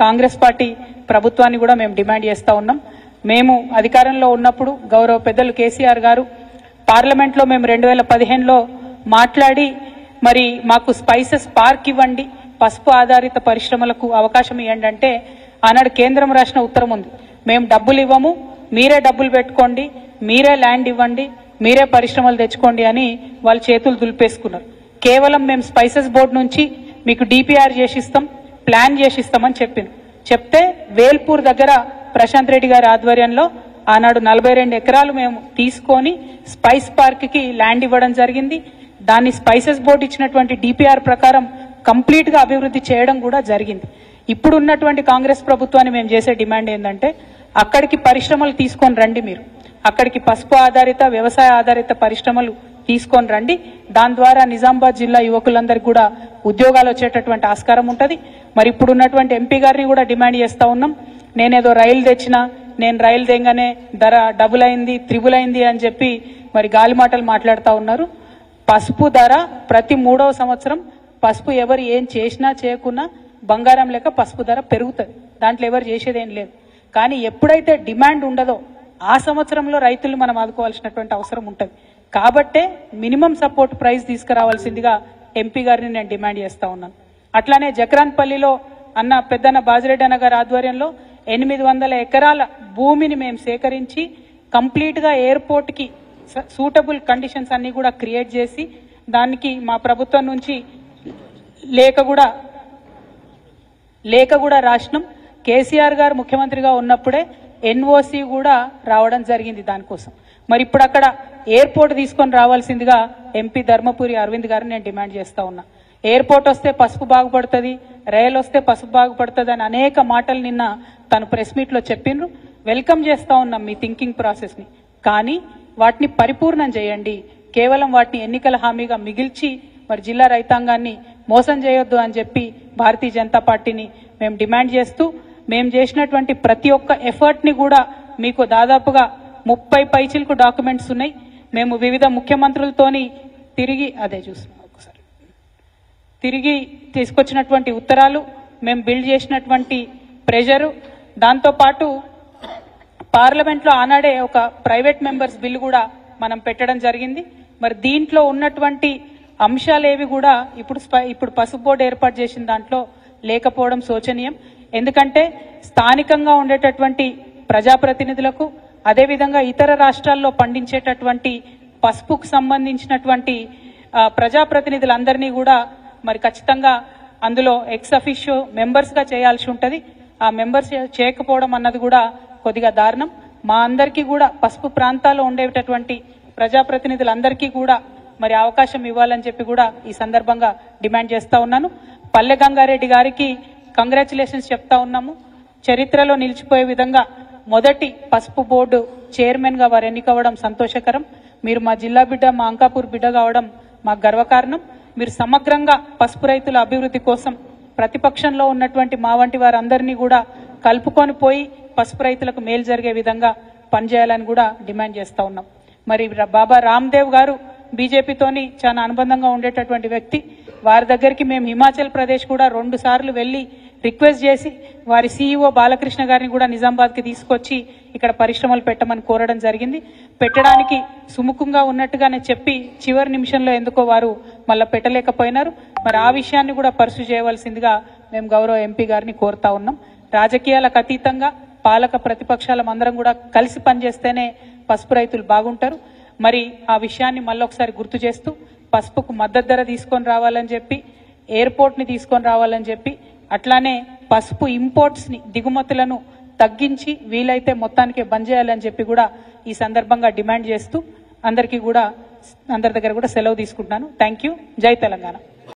Congress party ప్రభుత్వాన్ని కూడా మేము డిమాండ్ చేస్తూ ఉన్నాం. మేము అధికారంలో ఉన్నప్పుడు గౌరవ పెద్దలు కేసీఆర్ గారు పార్లమెంట్లో మేము 2015లో మాట్లాడి మరి మాకు స్పైసెస్ పార్క్ ఇవ్వండి, పసుపు ఆధారిత పరిశ్రమలకు అవకాశం ఇవ్వండి అంటే ఆనాడు కేంద్రం రాసిన ఉత్తరం ఉంది, మేము డబ్బులు ఇవ్వము, మీరే డబ్బులు పెట్టుకోండి, మీరే ల్యాండ్ ఇవ్వండి, మీరే పరిశ్రమలు తెచ్చుకోండి అని వాళ్ళు చేతులు దులిపేసుకున్నారు. కేవలం మేము స్పైసెస్ బోర్డు నుంచి మీకు డిపిఆర్ చేసిస్తాం, ప్లాన్ చేసిస్తామని చెప్తే వేల్పూర్ దగ్గర ప్రశాంత్ రెడ్డి గారి ఆధ్వర్యంలో ఆనాడు 42 ఎకరాలు మేము తీసుకొని స్పైస్ పార్క్ కి ల్యాండ్ ఇవ్వడం జరిగింది. దాన్ని స్పైసెస్ బోర్డు ఇచ్చినటువంటి డిపిఆర్ ప్రకారం కంప్లీట్ గా అభివృద్ధి చేయడం కూడా జరిగింది. ఇప్పుడు ఉన్నటువంటి కాంగ్రెస్ ప్రభుత్వాన్ని మేము చేసే డిమాండ్ ఏంటంటే అక్కడికి పరిశ్రమలు తీసుకొని రండి, మీరు అక్కడికి పసుపు ఆధారిత వ్యవసాయ ఆధారిత పరిశ్రమలు తీసుకొని రండి. దాని ద్వారా నిజామాబాద్ జిల్లా యువకులందరికీ కూడా ఉద్యోగాలు వచ్చేటటువంటి ఆస్కారం ఉంటుంది. మరి ఇప్పుడు ఉన్నటువంటి ఎంపీ గారిని కూడా డిమాండ్ చేస్తూ ఉన్నాం. నేనేదో రైలు తెచ్చినా, నేను రైలు తెంగానే ధర డబుల్ అయింది, త్రిబుల్ అయింది అని చెప్పి మరి గాలి మాటలు మాట్లాడుతూ ఉన్నారు. పసుపు ధర ప్రతి 3వ సంవత్సరం పసుపు ఎవరు ఏం చేసినా చేయకున్నా బంగారం లెక్క పసుపు ధర పెరుగుతుంది, దాంట్లో ఎవరు చేసేదేం లేదు. కానీ ఎప్పుడైతే డిమాండ్ ఉండదో ఆ సంవత్సరంలో రైతులు మనం ఆదుకోవాల్సినటువంటి అవసరం ఉంటుంది. కాబట్టే మినిమం సపోర్ట్ ప్రైస్ తీసుకురావాల్సిందిగా ఎంపీ గారిని నేను డిమాండ్ చేస్తా ఉన్నాను. అట్లానే జక్రాన్పల్లిలో అన్న పెద్దన్న బాజిరెడ్డి అన్న గారి ఆధ్వర్యంలో 800 ఎకరాల భూమిని మేము సేకరించి కంప్లీట్ గా ఎయిర్పోర్ట్ కి సూటబుల్ కండిషన్స్ అన్ని కూడా క్రియేట్ చేసి దానికి మా ప్రభుత్వం నుంచి లేఖ కూడా రాసినాం. కేసీఆర్ గారు ముఖ్యమంత్రిగా ఉన్నప్పుడే ఎన్ఓసి కూడా రావడం జరిగింది దానికోసం. మరి ఇప్పుడు అక్కడ ఎయిర్పోర్ట్ తీసుకొని రావాల్సిందిగా ఎంపీ ధర్మపురి అరవింద్ గారిని నేను డిమాండ్ చేస్తా ఉన్నా. ఎయిర్పోర్ట్ వస్తే పసుపు బాగుపడుతుంది, రైలు వస్తే పసుపు బాగుపడుతుంది అని అనేక మాటలు నిన్న తను ప్రెస్ మీట్ లో చెప్పిండ్రు. వెల్కమ్ చేస్తా ఉన్నాం మీ థింకింగ్ ప్రాసెస్ ని, కానీ వాటిని పరిపూర్ణం చేయండి. కేవలం వాటిని ఎన్నికల హామీగా మిగిల్చి మరి జిల్లా రైతాంగాన్ని మోసం చేయొద్దు అని చెప్పి భారతీయ జనతా పార్టీని మేము డిమాండ్ చేస్తూ, మేము చేసినటువంటి ప్రతి ఒక్క ఎఫర్ట్ ని కూడా మీకు దాదాపుగా 30 పైచిలకు డాక్యుమెంట్స్ ఉన్నాయి. మేము వివిధ ముఖ్యమంత్రులతోని తిరిగి తీసుకొచ్చినటువంటి ఉత్తరాలు, మేము బిల్డ్ చేసినటువంటి ప్రెషరు, దాంతోపాటు పార్లమెంట్లో ఆనాడే ఒక ప్రైవేట్ మెంబర్స్ బిల్లు కూడా మనం పెట్టడం జరిగింది. మరి దీంట్లో ఉన్నటువంటి అంశాలేవి కూడా ఇప్పుడు పసుపు బోర్డు ఏర్పాటు చేసిన దాంట్లో లేకపోవడం శోచనీయం. ఎందుకంటే స్థానికంగా ఉండేటటువంటి ప్రజాప్రతినిధులకు, అదేవిధంగా ఇతర రాష్ట్రాల్లో పండించేటటువంటి పసుపుకు సంబంధించినటువంటి ప్రజాప్రతినిధులందరినీ కూడా మరి ఖచ్చితంగా అందులో ఎక్స్ అఫిషియో మెంబర్స్ గా చేయాల్సి ఉంటుంది. ఆ మెంబర్స్ చేయకపోవడం అన్నది కూడా కొద్దిగా దారుణం. మా అందరికీ కూడా పసుపు ప్రాంతాల్లో ఉండేటటువంటి ప్రజాప్రతినిధులందరికీ కూడా మరి అవకాశం ఇవ్వాలని చెప్పి కూడా ఈ సందర్భంగా డిమాండ్ చేస్తా ఉన్నాను. పల్లె గంగారెడ్డి గారికి కంగ్రాచులేషన్స్ చెప్తా ఉన్నాము. చరిత్రలో నిలిచిపోయే విధంగా మొదటి పసుపు బోర్డు చైర్మన్ గా వారు ఎన్నికవడం సంతోషకరం. మీరు మా జిల్లా బిడ్డ, మా అంకాపూర్ బిడ్డ కావడం మాకు గర్వకారణం. మీరు సమగ్రంగా పసుపు రైతుల అభివృద్ధి కోసం ప్రతిపక్షంలో ఉన్నటువంటి మా వంటి వారందరినీ కూడా కలుపుకొని పోయి పసుపు రైతులకు మేలు జరిగే విధంగా పనిచేయాలని కూడా డిమాండ్ చేస్తా ఉన్నాం. మరి బాబా రామ్దేవ్ గారు బీజేపీతోని చాలా అనుబంధంగా ఉండేటటువంటి వ్యక్తి. వారి దగ్గరికి మేము హిమాచల్ ప్రదేశ్ కూడా 2 సార్లు వెళ్లి రిక్వెస్ట్ చేసి వారి సీఈఓ బాలకృష్ణ గారిని కూడా నిజామాబాద్కి తీసుకొచ్చి ఇక్కడ పరిశ్రమలు పెట్టమని కోరడం జరిగింది. పెట్టడానికి సుముఖంగా ఉన్నట్టుగానే చెప్పి చివరి నిమిషంలో ఎందుకో వారు మళ్ళీ పెట్టలేకపోయినారు. మరి ఆ విషయాన్ని కూడా పర్సూ చేయవలసిందిగా మేము గౌరవ ఎంపీ గారిని కోరుతా ఉన్నాం. రాజకీయాలకు అతీతంగా పాలక ప్రతిపక్షాల అందరం కూడా కలిసి పనిచేస్తేనే పసుపు రైతులు బాగుంటారు. మరి ఆ విషయాన్ని మళ్ళొకసారి గుర్తు చేస్తూ పసుపుకు మద్దతు ధర తీసుకొని రావాలని చెప్పి, ఎయిర్పోర్ట్ ని తీసుకొని రావాలని చెప్పి, అట్లానే పసుపు ఇంపోర్ట్స్ ని, దిగుమతులను తగ్గించి వీలైతే మొత్తానికి బంద్ చేయాలని చెప్పి కూడా ఈ సందర్భంగా డిమాండ్ చేస్తూ అందరి దగ్గర కూడా సెలవు తీసుకుంటున్నాను. Thank you. జై తెలంగాణ.